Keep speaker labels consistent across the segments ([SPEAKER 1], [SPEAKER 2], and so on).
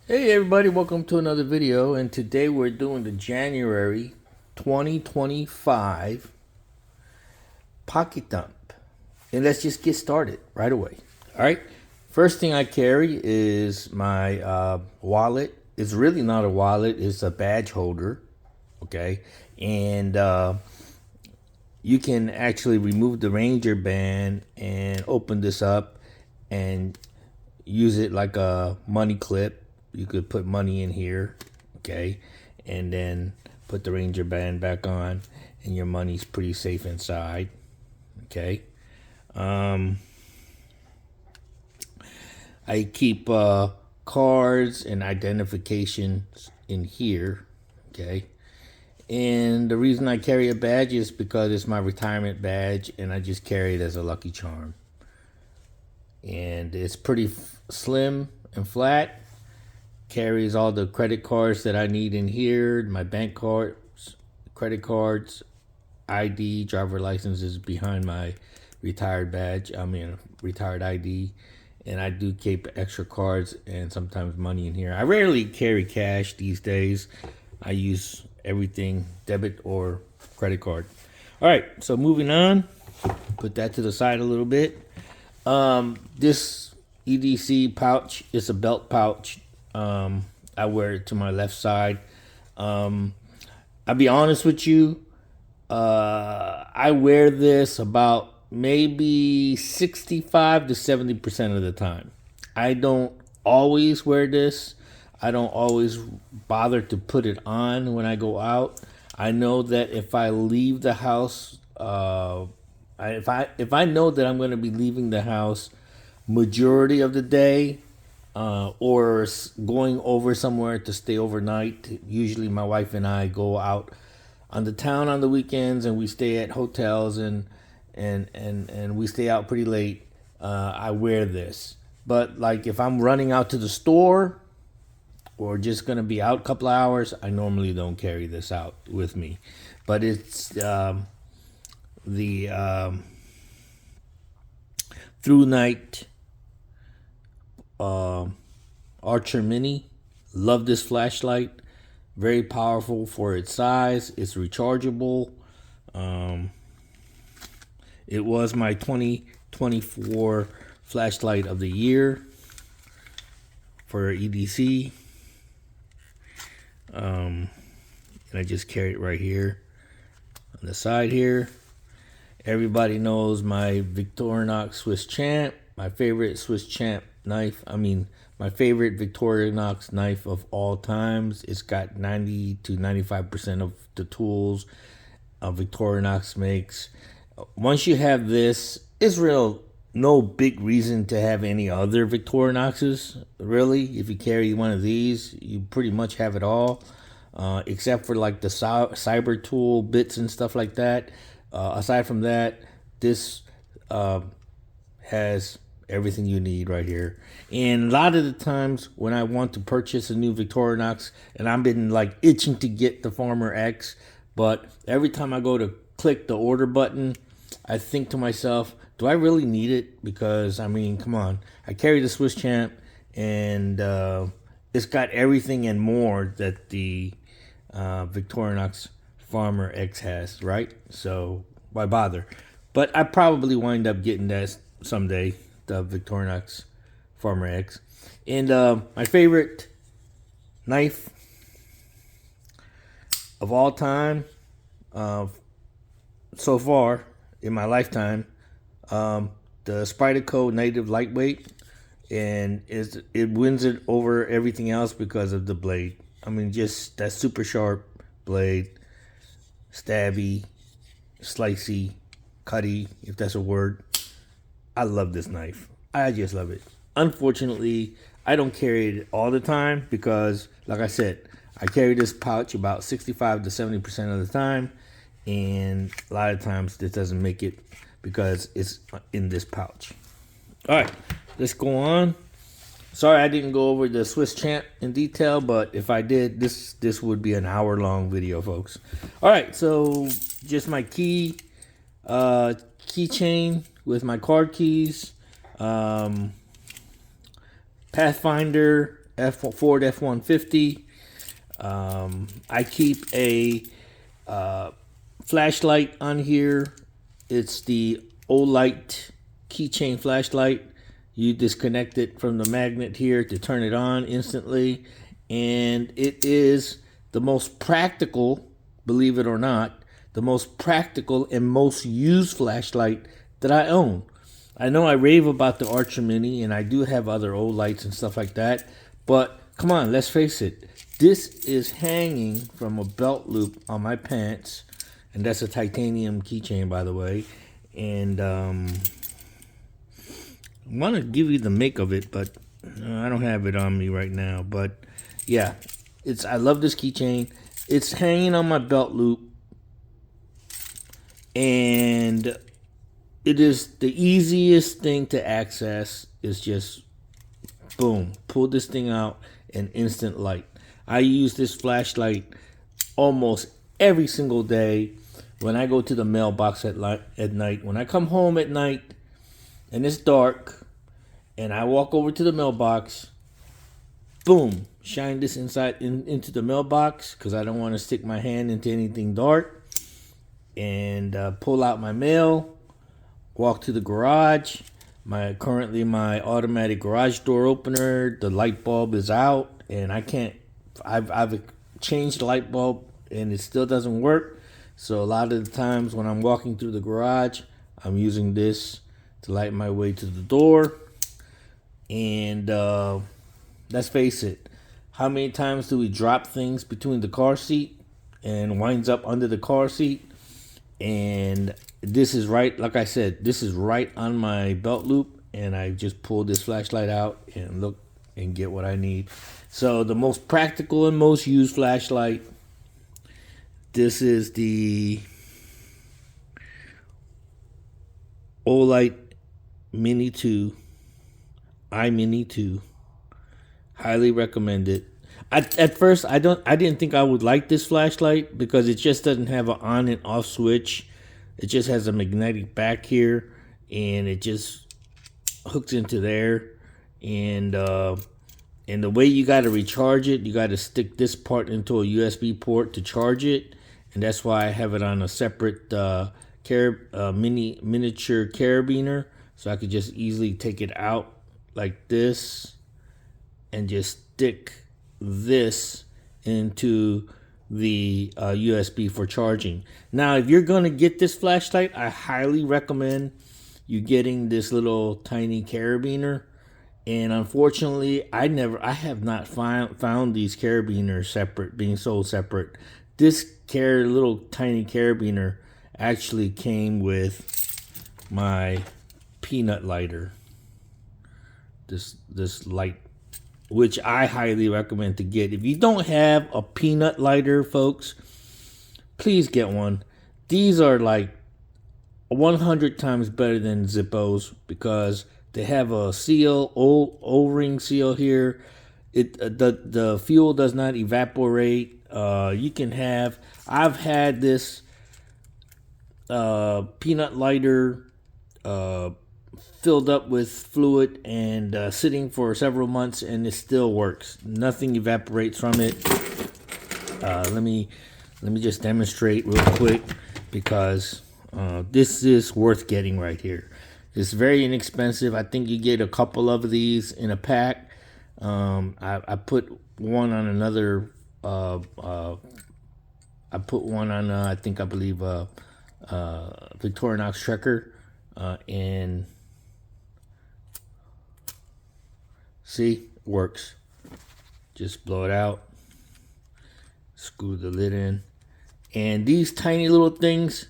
[SPEAKER 1] Hey everybody, welcome to another video, and today we're doing the January 2025 pocket dump. And let's just get started right away. All right, first thing I carry is my wallet. It's really not a wallet, it's a badge holder. Okay, and you can actually remove the Ranger band and open this up and use it like a money clip. You could put money in here, okay, and then put the Ranger band back on, and your money's pretty safe inside, okay. I keep cards and identifications in here, okay. And the reason I carry a badge is because it's my retirement badge, and I just carry it as a lucky charm. And it's pretty slim and flat. Carries all the credit cards that I need in here, my bank cards, credit cards, ID, driver license is behind my retired badge. Retired ID. And I do keep extra cards and sometimes money in here. I rarely carry cash these days. I use everything debit or credit card. All right, so moving on. Put that to the side a little bit. This EDC pouch is a belt pouch. I wear it to my left side. I'll be honest with you. I wear this about maybe 65 to 70% of the time. I don't always wear this. I don't always bother to put it on when I go out. I know that if I leave the house, if I know that I'm going to be leaving the house majority of the day, or going over somewhere to stay overnight. Usually my wife and I go out on the town on the weekends, and we stay at hotels, and we stay out pretty late. I wear this. But like if I'm running out to the store or just going to be out a couple of hours, I normally don't carry this out with me. But it's the through night Archer Mini. Love this flashlight. Very powerful for its size. It's rechargeable. It was my 2024 flashlight of the year for EDC. And I just carry it right here on the side here. Everybody knows my Victorinox Swiss Champ, my favorite Swiss Champ knife. My favorite Victorinox knife of all times. It's got 90 to 95% of the tools Victorinox makes. Once you have this, it's no big reason to have any other Victorinoxes, really. If you carry one of these, you pretty much have it all, except for like the cyber tool bits and stuff like that. Aside from that, this has everything you need right here. And a lot of the times when I want to purchase a new Victorinox, and I've been like itching to get the Farmer X, but every time I go to click the order button, I think to myself, do I really need it? Because come on, I carry the Swiss Champ, and it's got everything and more that the Victorinox Farmer X has, right? So why bother? But I probably wind up getting that someday, the Victorinox Farmer X. And my favorite knife of all time, so far in my lifetime, the Spyderco Native Lightweight, and it wins it over everything else because of the blade. Just that super sharp blade, stabby, slicey, cutty, if that's a word. I love this knife. I just love it. Unfortunately, I don't carry it all the time because, like I said, I carry this pouch about 65 to 70% of the time, and a lot of times this doesn't make it because it's in this pouch. All right, let's go on. Sorry I didn't go over the Swiss Champ in detail, but if I did, this would be an hour-long video, folks. All right, so just my keychain with my card keys, Pathfinder Ford F-150. I keep a flashlight on here. It's the Olight keychain flashlight. You disconnect it from the magnet here to turn it on instantly, and it is the most practical, believe it or not, the most practical and most used flashlight that I own. I know I rave about the Archer Mini, and I do have other Olights and stuff like that, but come on, let's face it. This is hanging from a belt loop on my pants, and that's a titanium keychain, by the way. And I want to give you the make of it, but I don't have it on me right now. But yeah, I love this keychain. It's hanging on my belt loop, and it is the easiest thing to access. Is just boom, pull this thing out and instant light. I use this flashlight almost every single day when I go to the mailbox at night. When I come home at night and it's dark and I walk over to the mailbox, boom, shine this into the mailbox because I don't want to stick my hand into anything dark, and pull out my mail, walk to the garage. Currently my automatic garage door opener, the light bulb is out, and I've changed the light bulb and it still doesn't work. So a lot of the times when I'm walking through the garage, I'm using this to light my way to the door. And let's face it, how many times do we drop things between the car seat and winds up under the car seat? And this is right, like I said, this is right on my belt loop, and I just pull this flashlight out and look and get what I need. So the most practical and most used flashlight, this is the Olight Mini 2, iMini 2. Highly recommend it. At first, I didn't think I would like this flashlight because it just doesn't have an on and off switch. It just has a magnetic back here, and it just hooks into there. And the way you got to recharge it, you got to stick this part into a USB port to charge it, and that's why I have it on a separate miniature carabiner, so I could just easily take it out like this and just stick this into the USB for charging. Now, if you're going to get this flashlight, I highly recommend you getting this little tiny carabiner. And unfortunately, I have not found these carabiners being sold separate. This little tiny carabiner actually came with my peanut lighter. This light, which I highly recommend to get. If you don't have a peanut lighter, folks, please get one. These are like 100 times better than Zippos because they have a seal, O-ring seal here. The fuel does not evaporate. I've had this peanut lighter filled up with fluid and sitting for several months, and it still works. Nothing evaporates from it. Let me just demonstrate real quick because this is worth getting right here. It's very inexpensive. I think you get a couple of these in a pack. I put one on another. I put one on I believe Victorinox Trekker, and see, works. Just blow it out, screw the lid in, and these tiny little things.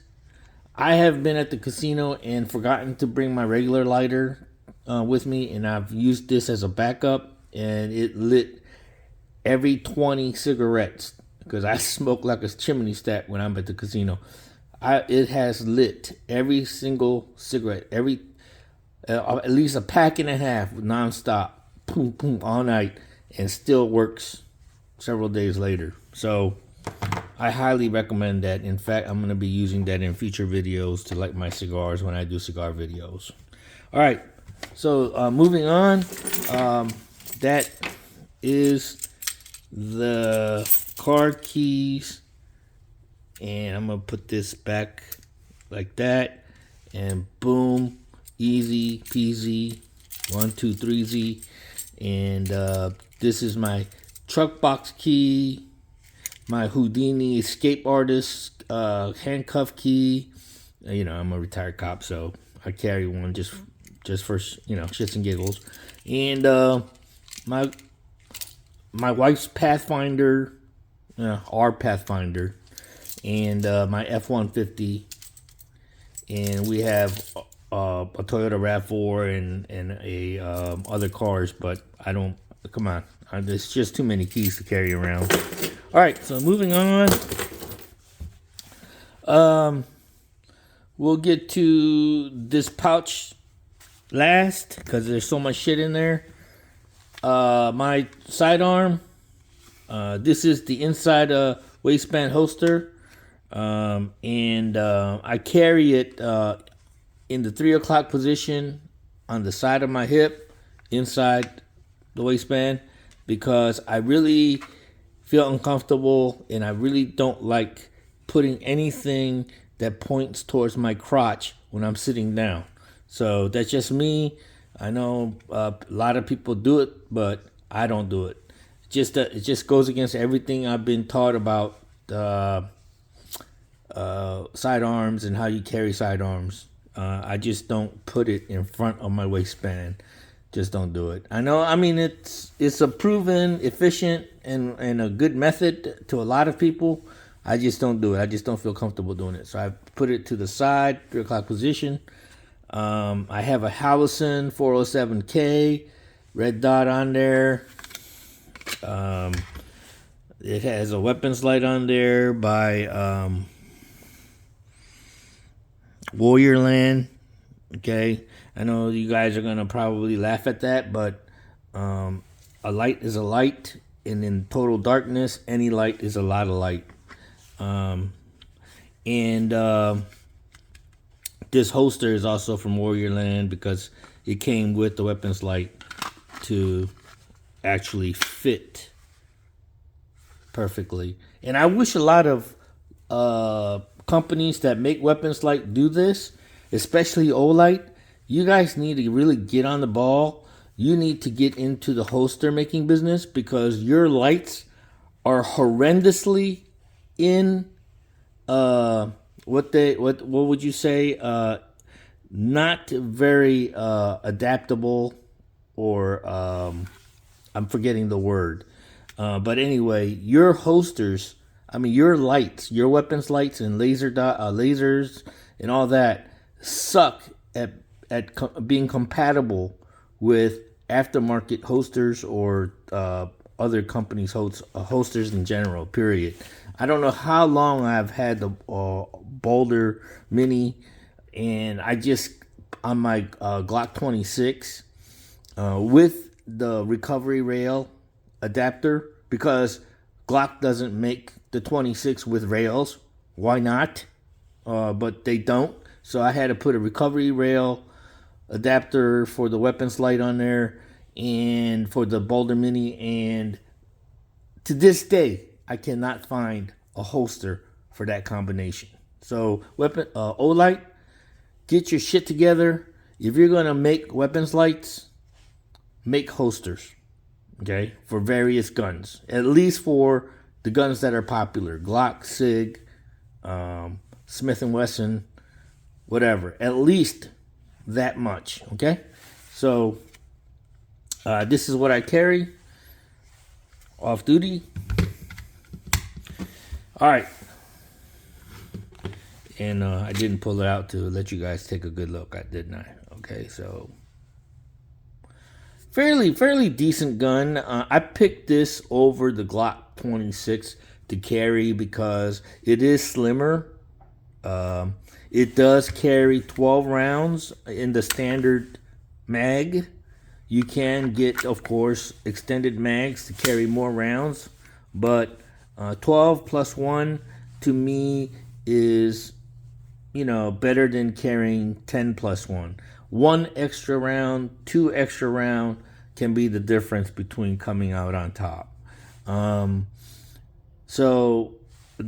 [SPEAKER 1] I have been at the casino and forgotten to bring my regular lighter with me, and I've used this as a backup, and it lit every 20 cigarettes because I smoke like a chimney stack when I'm at the casino. It has lit every single cigarette, at least a pack and a half nonstop, boom, boom, all night, and still works several days later. So I highly recommend that. In fact, I'm going to be using that in future videos to light my cigars when I do cigar videos. All right, so moving on, that is the card keys, and I'm gonna put this back like that, and boom, easy peasy, 1 2 3 Z. And this is my truck box key, my Houdini escape artist handcuff key. You know, I'm a retired cop, so I carry one just for, you know, shits and giggles. And my wife's Pathfinder, our Pathfinder, and my F-150, and we have a Toyota RAV4 and a other cars, but I don't. Come on, there's just too many keys to carry around. All right, so moving on. We'll get to this pouch last because there's so much shit in there. My sidearm. This is the inside waistband holster, and I carry it in the 3 o'clock position on the side of my hip, inside the waistband, because I really feel uncomfortable and I really don't like putting anything that points towards my crotch when I'm sitting down. So that's just me. I know a lot of people do it, but I don't do it. It just goes against everything I've been taught about sidearms and how you carry sidearms. I just don't put it in front of my waistband. Just don't do it. I know. I mean, it's a proven, efficient, and a good method to a lot of people. I just don't do it. I just don't feel comfortable doing it. So I put it to the side, 3 o'clock position. I have a Howison 407K, red dot on there. It has a weapons light on there by Warriorland. Okay, I know you guys are gonna probably laugh at that, but a light is a light, and in total darkness, any light is a lot of light. This holster is also from Warriorland because it came with the weapons light to actually fit perfectly. And I wish a lot of companies that make weapons light do this, especially Olight. You guys need to really get on the ball. You need to get into the holster making business because your lights are horrendously in what would you say, not very adaptable, or I'm forgetting the word, but anyway, your holsters, I mean your lights, your weapons lights and lasers and all that suck at being compatible with aftermarket holsters or other companies' holsters in general, period. I don't know how long I've had the Boulder Mini, and I just, on my Glock 26, with the recovery rail adapter, because Glock doesn't make the 26 with rails. Why not? But they don't. So I had to put a recovery rail adapter for the weapons light on there and for the Boulder Mini, and to this day I cannot find a holster for that combination. So Olight, get your shit together. If you're gonna make weapons lights, make holsters, okay, for various guns. At least for the guns that are popular, Glock, Sig, Smith & Wesson, whatever. At least that much, okay? So this is what I carry off duty. All right, and I didn't pull it out to let you guys take a good look, didn't I? Okay, so fairly decent gun. I picked this over the Glock 26 to carry because it is slimmer. It does carry 12 rounds in the standard mag. You can get, of course, extended mags to carry more rounds, but 12 plus 1 to me is, better than carrying 10 plus 1. 1 extra round, 2 extra round can be the difference between coming out on top. So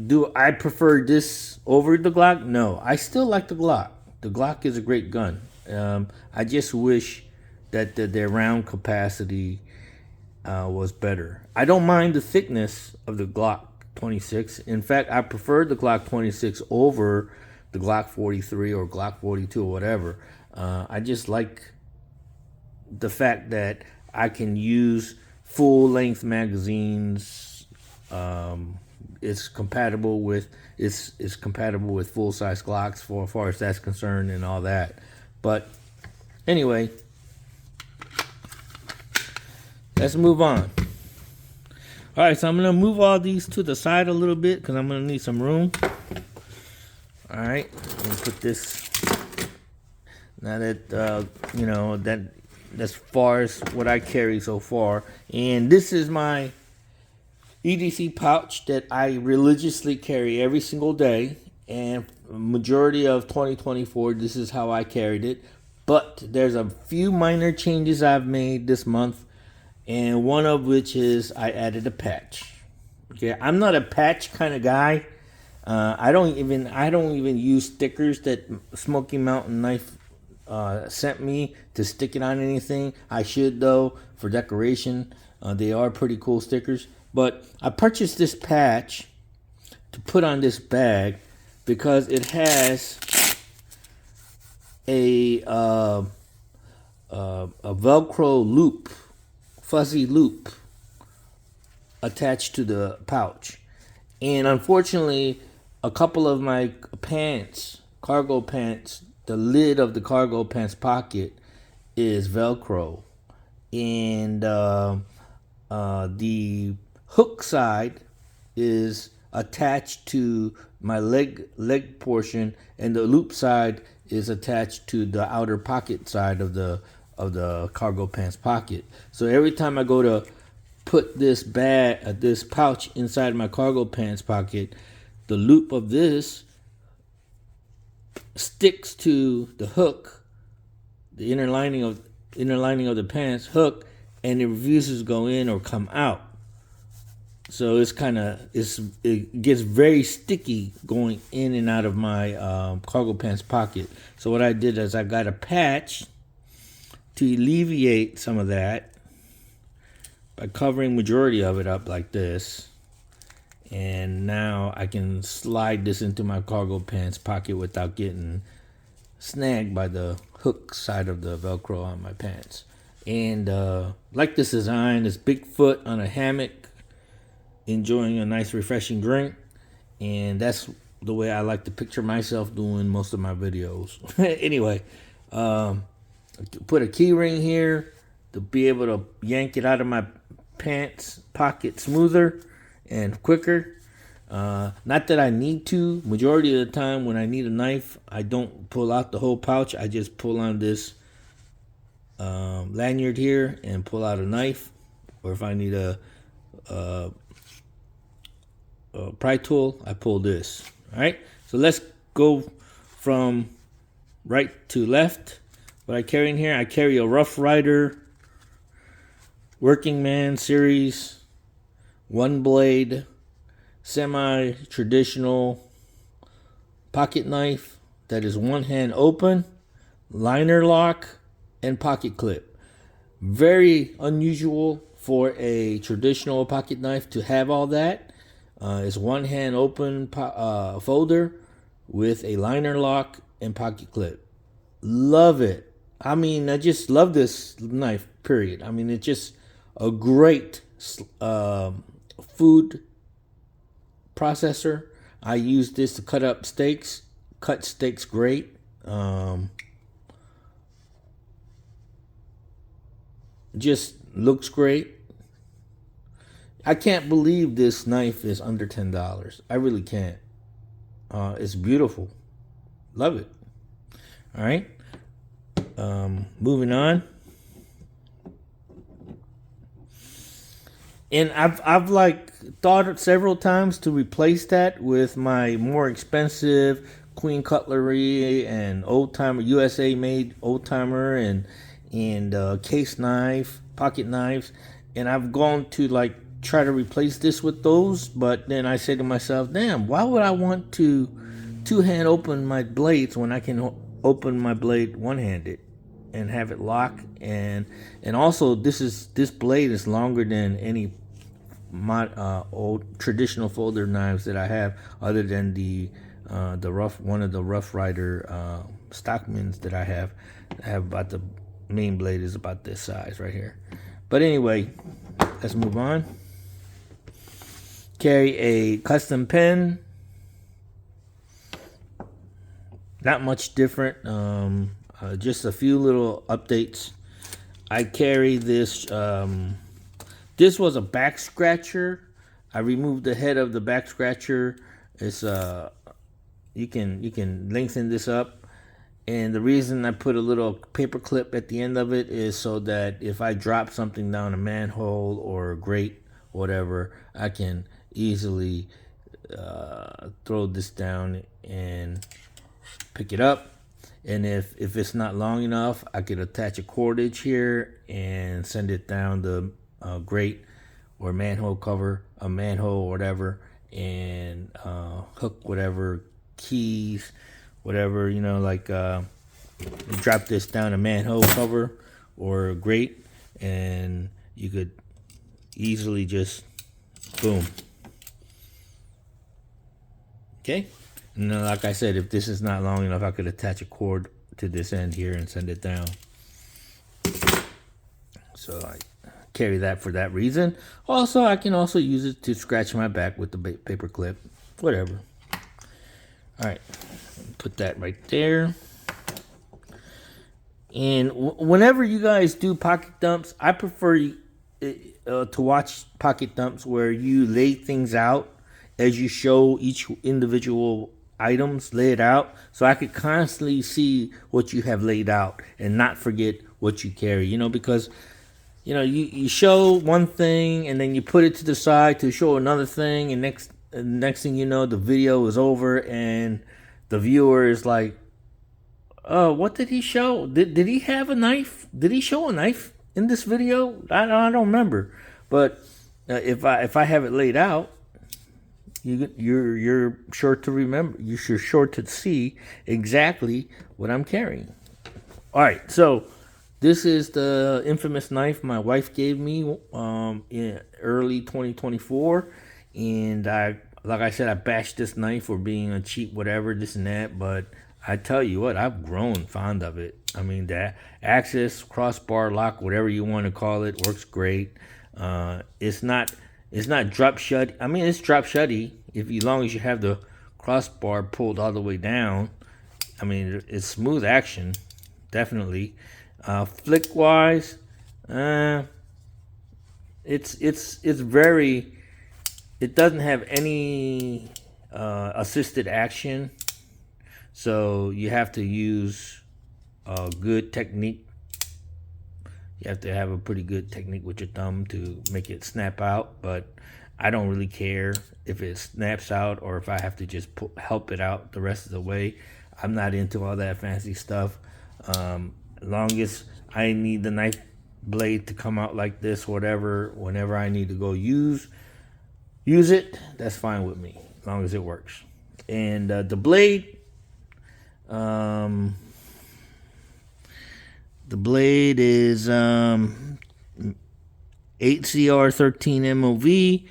[SPEAKER 1] do I prefer this over the Glock? No, I still like the Glock. The Glock is a great gun. I just wish that their round capacity was better. I don't mind the thickness of the Glock 26. In fact, I prefer the Glock 26 over the Glock 43 or Glock 42 or whatever. I just like the fact that I can use full length magazines. It's compatible with full size Glocks for as far as that's concerned and all that. But anyway, let's move on. All right, so I'm gonna move all these to the side a little bit because I'm gonna need some room. All right, let me put this. Now that you know that as far as what I carry so far, and this is my EDC pouch that I religiously carry every single day, and majority of 2024 this is how I carried it. But there's a few minor changes I've made this month, and one of which is I added a patch. Okay, I'm not a patch kind of guy. I don't even use stickers that Smoky Mountain Knife sent me to stick it on anything. I should though, for decoration. They are pretty cool stickers. But I purchased this patch to put on this bag because it has a Velcro loop, fuzzy loop attached to the pouch. And unfortunately, a couple of my pants, cargo pants, the lid of the cargo pants pocket is Velcro. And the hook side is attached to my leg portion, and the loop side is attached to the outer pocket side of the cargo pants pocket. So every time I go to put this pouch inside my cargo pants pocket, the loop of this sticks to the hook, the inner lining of the pants hook, and it refuses to go in or come out. So it gets very sticky going in and out of my cargo pants pocket. So what I did is I got a patch to alleviate some of that by covering majority of it up like this. And now I can slide this into my cargo pants pocket without getting snagged by the hook side of the Velcro on my pants. And like this design, this Bigfoot on a hammock, enjoying a nice refreshing drink, and that's the way I like to picture myself doing most of my videos. Anyway, put a key ring here to be able to yank it out of my pants pocket smoother and quicker. Not that I need to. Majority of the time when I need a knife, I don't pull out the whole pouch. I just pull on this lanyard here and pull out a knife, or if I need a pry tool, I pull this. All right, so let's go from right to left. What I carry in here, I carry a Rough Rider Working Man Series 1-blade semi-traditional pocket knife that is one hand open, liner lock, and pocket clip. Very unusual for a traditional pocket knife to have all that. It's one hand open folder with a liner lock and pocket clip. Love it. I mean, I just love this knife, period. I mean, it's just a great food processor. I use this to cut steaks great. Just looks great. I can't believe this knife is under $10. I really can't. It's beautiful. Love it. All right. Moving on. And I've like thought several times to replace that with my more expensive Queen Cutlery and old timer USA made old timer and case knife pocket knives, and I've gone to like try to replace this with those, but then I say to myself, damn, why would I want to two-hand open my blades when I can open my blade one-handed and have it lock? And also this blade is longer than any old traditional folder knives that I have, other than the one of the Rough Rider Stockmans that I have. About the main blade is about this size right here. But anyway, let's move on. Carry a custom pen. Not much different. Just a few little updates. I carry this. This was a back scratcher. I removed the head of the back scratcher. It's you can lengthen this up, and the reason I put a little paper clip at the end of it is so that if I drop something down a manhole or a grate, whatever, I can easily throw this down and pick it up. And if it's not long enough, I could attach a cordage here and send it down the grate or manhole cover, a manhole or whatever, and hook whatever keys, whatever, you know, like drop this down a manhole cover or a grate, and you could easily just boom. Okay, and then, like I said, if this is not long enough, I could attach a cord to this end here and send it down. So I carry that for that reason. Also, I can also use it to scratch my back with the paper clip, whatever. All right, put that right there. And whenever you guys do pocket dumps, I prefer to watch pocket dumps where you lay things out as you show each individual items, lay it out, so I could constantly see what you have laid out and not forget what you carry, you know, because you know, you show one thing and then you put it to the side to show another thing, and next thing you know, the video is over and the viewer is like, oh, what did he show? Did he have a knife? Did he show a knife in this video? I don't remember. But if I have it laid out, you're sure to remember. You're sure to see exactly what I'm carrying. All right, so this is the infamous knife my wife gave me in early 2024, and like I said, I bashed this knife for being a cheap whatever, this and that, but I tell you what, I've grown fond of it. I mean, that access, crossbar lock, whatever you want to call it, works great. It's not drop shut. I mean, it's drop shutty as long as you have the crossbar pulled all the way down. I mean, it's smooth action, definitely. Flick wise, it's very. It doesn't have any assisted action, so you have to use a good technique. You have to have a pretty good technique with your thumb to make it snap out, but I don't really care if it snaps out or if I have to just help it out the rest of the way. I'm not into all that fancy stuff. As long as I need the knife blade to come out like this, whatever, whenever I need to go use it, that's fine with me, as long as it works. And the blade, the blade is 8CR13 MOV.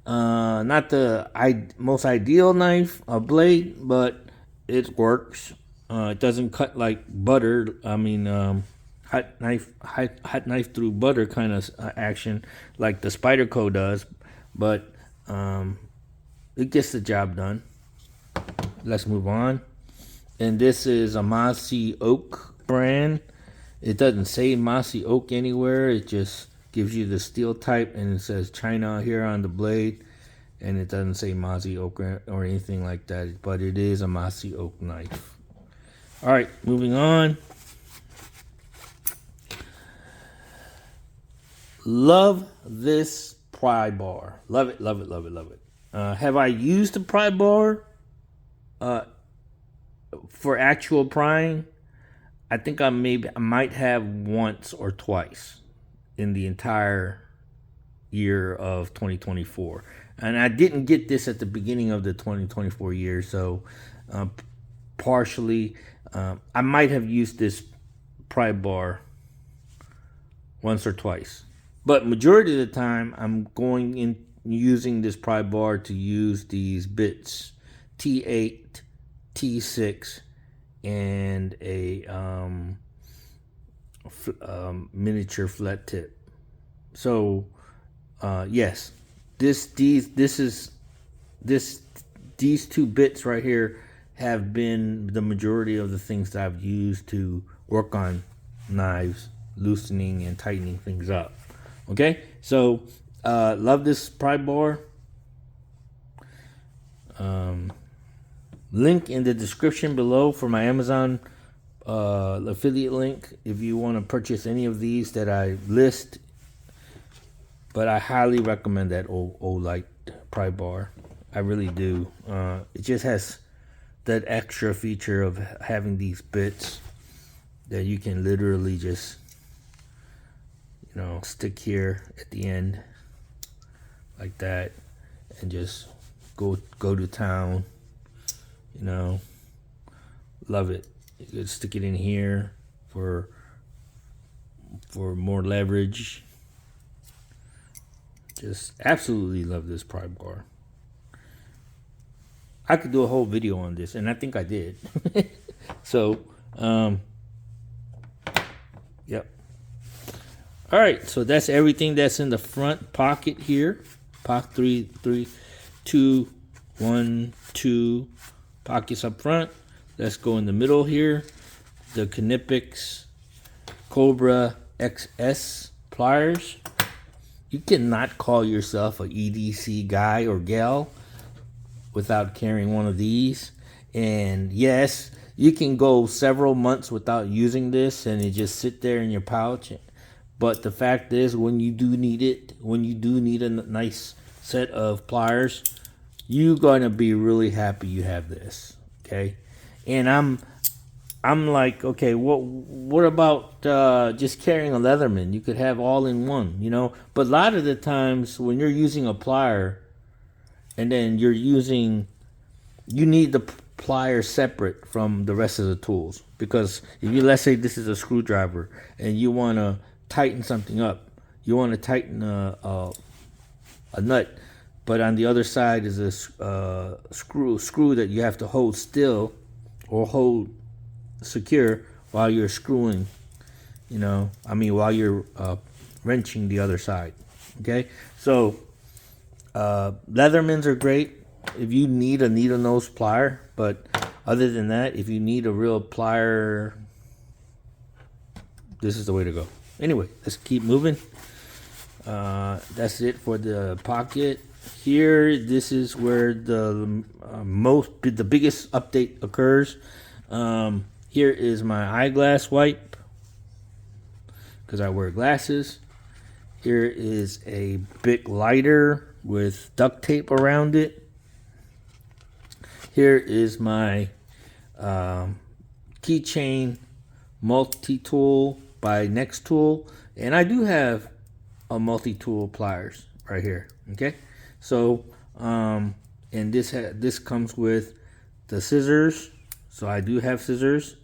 [SPEAKER 1] Not the most ideal knife blade, but it works. It doesn't cut like butter. I mean, hot knife through butter kind of action like the Spyderco does, but it gets the job done. Let's move on. And this is a Mossy Oak brand. It doesn't say Mossy Oak anywhere. It just gives you the steel type, and it says China here on the blade, and it doesn't say Mossy Oak or anything like that, but it is a Mossy Oak knife. All right, moving on. Love this pry bar. Love it, love it, love it, love it. Have I used the pry bar for actual prying? I think I might have once or twice. in the entire year of 2024. And I didn't get this at the beginning of the 2024 year, so partially I might have used this pry bar once or twice, but majority of the time I'm going in using this pry bar to use these bits, T8, T6, and a miniature flat tip. So yes, these two bits right here have been the majority of the things that I've used to work on knives, loosening and tightening things up. Okay, so love this pry bar. Link in the description below for my Amazon affiliate link if you want to purchase any of these that I list. But I highly recommend that Olight pry bar. I really do. It just has that extra feature of having these bits that you can literally just, you know, stick here at the end like that and just go to town. You know, love it. You could stick it in here for more leverage. Just absolutely love this pry bar. I could do a whole video on this, and I think I did. So, yep. All right, so that's everything that's in the front pocket here. Pocket 3, 2, 1, 2 pockets up front. Let's go in the middle here. The Knipex Cobra XS pliers. You cannot call yourself an EDC guy or gal without carrying one of these. And yes, you can go several months without using this and it just sit there in your pouch. But the fact is, when you do need it, when you do need a nice set of pliers, you're going to be really happy you have this. Okay, and I'm like, okay, what about just carrying a Leatherman? You could have all in one, you know. But a lot of the times when you're using a plier, and then you need the plier separate from the rest of the tools, because if you, let's say this is a screwdriver and you want to tighten something up, you want to tighten a nut, but on the other side is a screw that you have to hold still or hold secure while you're screwing, you know, while you're wrenching the other side. Okay, so Leathermans are great if you need a needle nose plier, but other than that, if you need a real plier, this is the way to go. Anyway, let's keep moving. That's it for the pocket. Here, this is where the biggest update occurs. Here is my eyeglass wipe, because I wear glasses. Here is a big lighter with duct tape around it. Here is my keychain multi-tool by Nextool, and I do have a multi-tool pliers right here. Okay, so and this comes with the scissors, so I do have scissors,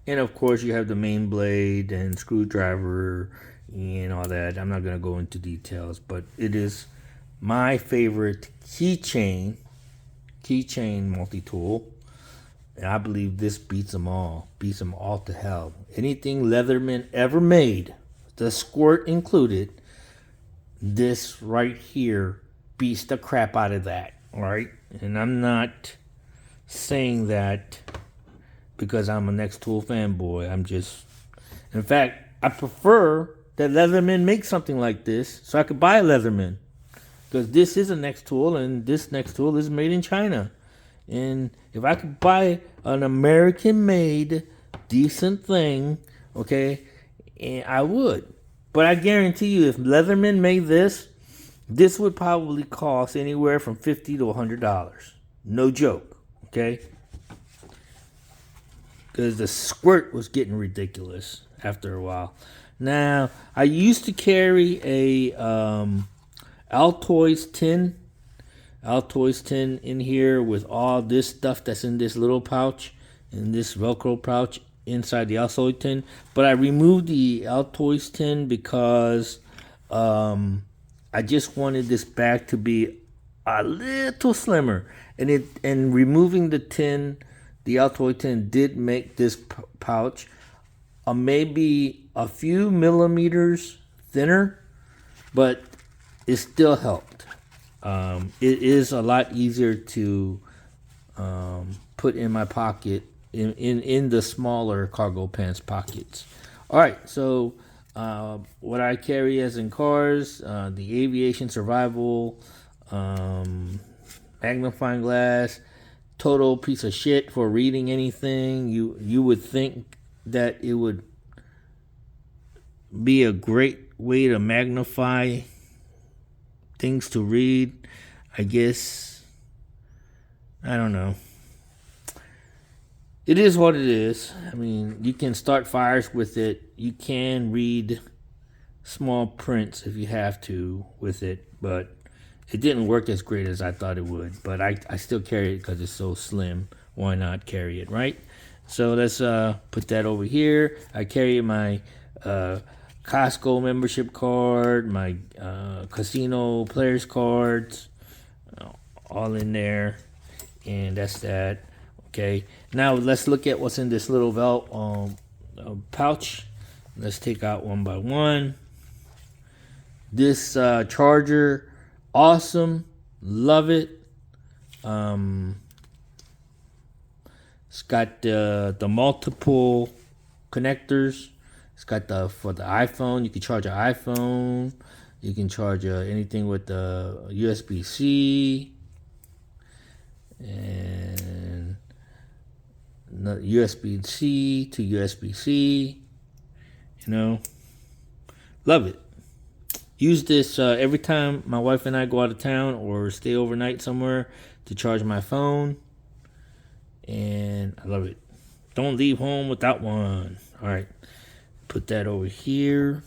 [SPEAKER 1] and of course you have the main blade and screwdriver and all that. I'm not going to go into details, but it is my favorite keychain multi-tool, and I believe this beats them all to hell. Anything Leatherman ever made, the squirt included, this right here beats the crap out of that. All right, and I'm not saying that because I'm a Nextool fanboy. I'm just, in fact, I prefer that Leatherman make something like this so I could buy a Leatherman, because this is a Nextool and this Nextool is made in China. And if I could buy an American-made decent thing, okay, and I would. But I guarantee you, if Leatherman made this would probably cost anywhere from $50 to $100. No joke, okay? Because the squirt was getting ridiculous after a while. Now, I used to carry a Altoids tin in here with all this stuff that's in this little pouch, in this Velcro pouch inside the Altoids tin. But I removed the Altoids tin because I just wanted this bag to be a little slimmer, and removing the tin, the Altoids tin, did make this pouch maybe a few millimeters thinner, but it still helped. It is a lot easier to put in my pocket in the smaller cargo pants pockets. All right, so what I carry as in cars, the aviation survival, magnifying glass, total piece of shit for reading anything. You would think that it would be a great way to magnify things to read. I guess, I don't know. It is what it is. I mean, you can start fires with it. You can read small prints if you have to with it, but it didn't work as great as I thought it would. But I still carry it because it's so slim. Why not carry it, right? So let's put that over here. I carry my Costco membership card, my casino players cards, all in there, and that's that. Okay, now let's look at what's in this little pouch. Let's take out one by one. This charger, awesome, love it. It's got the multiple connectors. It's got for the iPhone. You can charge an iPhone. You can charge anything with the USB-C and USB-C to USB-C. You know, love it. Use this every time my wife and I go out of town or stay overnight somewhere to charge my phone. And I love it. Don't leave home without one. All right. Put that over here.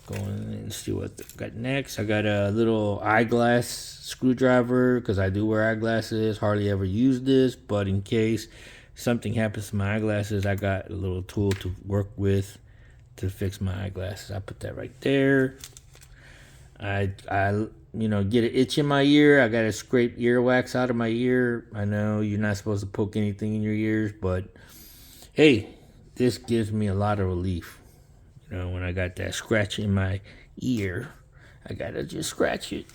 [SPEAKER 1] Going and see what I got next. I got a little eyeglass screwdriver because I do wear eyeglasses. Hardly ever use this, but in case something happens to my eyeglasses, I got a little tool to work with to fix my eyeglasses. I put that right there. I get an itch in my ear. I got to scrape earwax out of my ear. I know you're not supposed to poke anything in your ears, but hey, this gives me a lot of relief. You know, when I got that scratch in my ear, I got to just scratch it.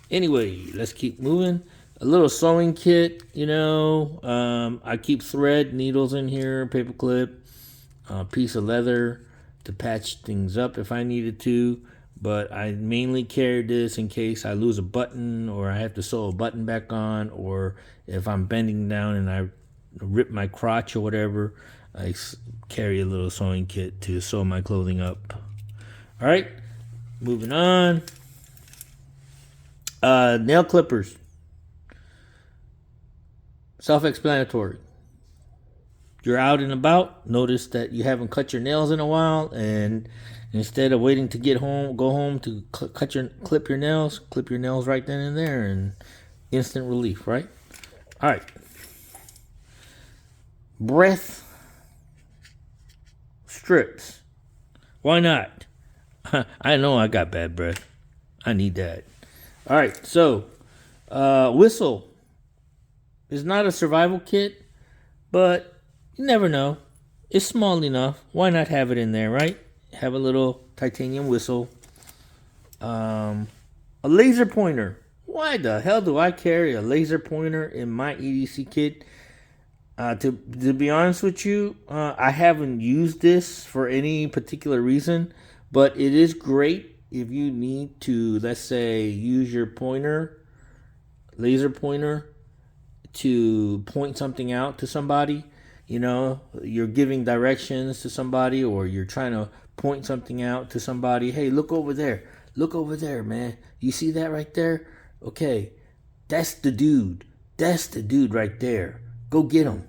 [SPEAKER 1] Anyway, let's keep moving. A little sewing kit, I keep thread, needles in here, paper clip, a piece of leather to patch things up if I needed to. But I mainly carry this in case I lose a button or I have to sew a button back on, or if I'm bending down and I rip my crotch or whatever, I carry a little sewing kit to sew my clothing up. All right, moving on. Nail clippers. Self-explanatory. You're out and about, notice that you haven't cut your nails in a while, and instead of waiting to get home, go home to clip your nails right then and there, and instant relief, right? All right. Breath strips. Why not? I know I got bad breath. I need that. All right, so whistle is not a survival kit, but you never know. It's small enough. Why not have it in there, right? Have a little titanium whistle. A laser pointer. Why the hell do I carry a laser pointer in my EDC kit? To be honest with you, I haven't used this for any particular reason, but it is great if you need to, let's say, use your laser pointer, to point something out to somebody. You're giving directions to somebody, or you're trying to point something out to somebody. Hey, look over there. Look over there, man. You see that right there? Okay, that's the dude. That's the dude right there. Go get him.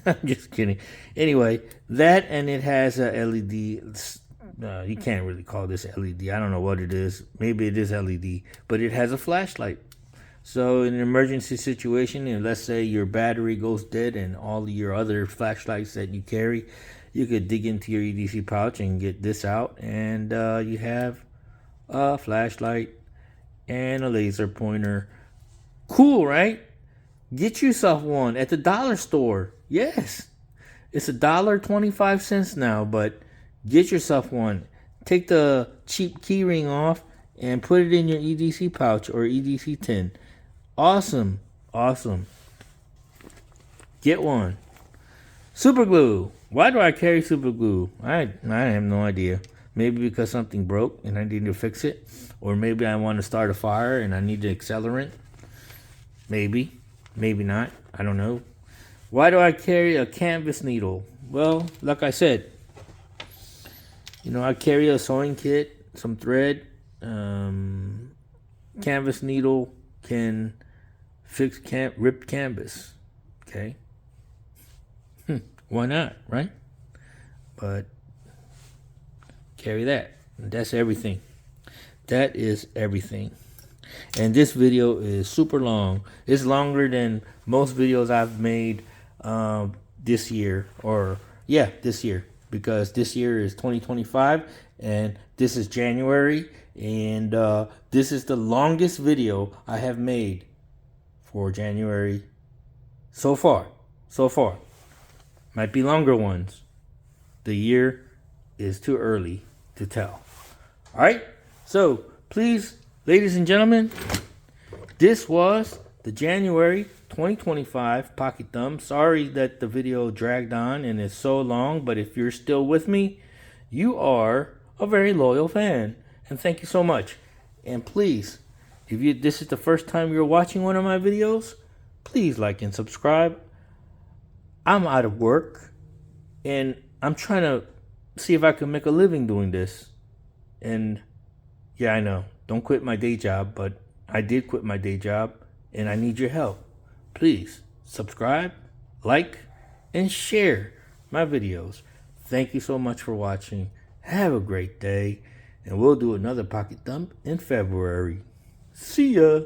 [SPEAKER 1] I'm just kidding. Anyway, that, and it has a LED. You can't really call this LED. I don't know what it is. Maybe it is LED, but it has a flashlight. So in an emergency situation, and let's say your battery goes dead and all your other flashlights that you carry, you could dig into your EDC pouch and get this out, and you have a flashlight and a laser pointer. Cool, right? Get yourself one at the dollar store. Yes, it's $1.25 now, but get yourself one. Take the cheap key ring off and put it in your EDC pouch or EDC tin. Awesome, awesome. Get one. Super glue. Why do I carry super glue? I have no idea. Maybe because something broke and I need to fix it, or maybe I want to start a fire and I need an accelerant. Maybe, maybe not. I don't know. Why do I carry a canvas needle? Well, like I said, I carry a sewing kit, some thread. Canvas needle can fix ripped canvas. Okay. Why not, right? But carry that. That's everything. That is everything. And this video is super long. It's longer than most videos I've made this year, this year, because this year is 2025 and this is January, and this is the longest video I have made for January so far. Might be longer ones. The year is too early to tell. All right, so please, ladies and gentlemen, this was the January 2025 Pocket Thumb. Sorry that the video dragged on and is so long, but if you're still with me, you are a very loyal fan, and thank you so much. And please, if this is the first time you're watching one of my videos, please like and subscribe. I'm out of work, and I'm trying to see if I can make a living doing this. And yeah, I know, don't quit my day job, but I did quit my day job, and I need your help. Please subscribe, like, and share my videos. Thank you so much for watching. Have a great day, and we'll do another Pocket Thumb in February. See ya.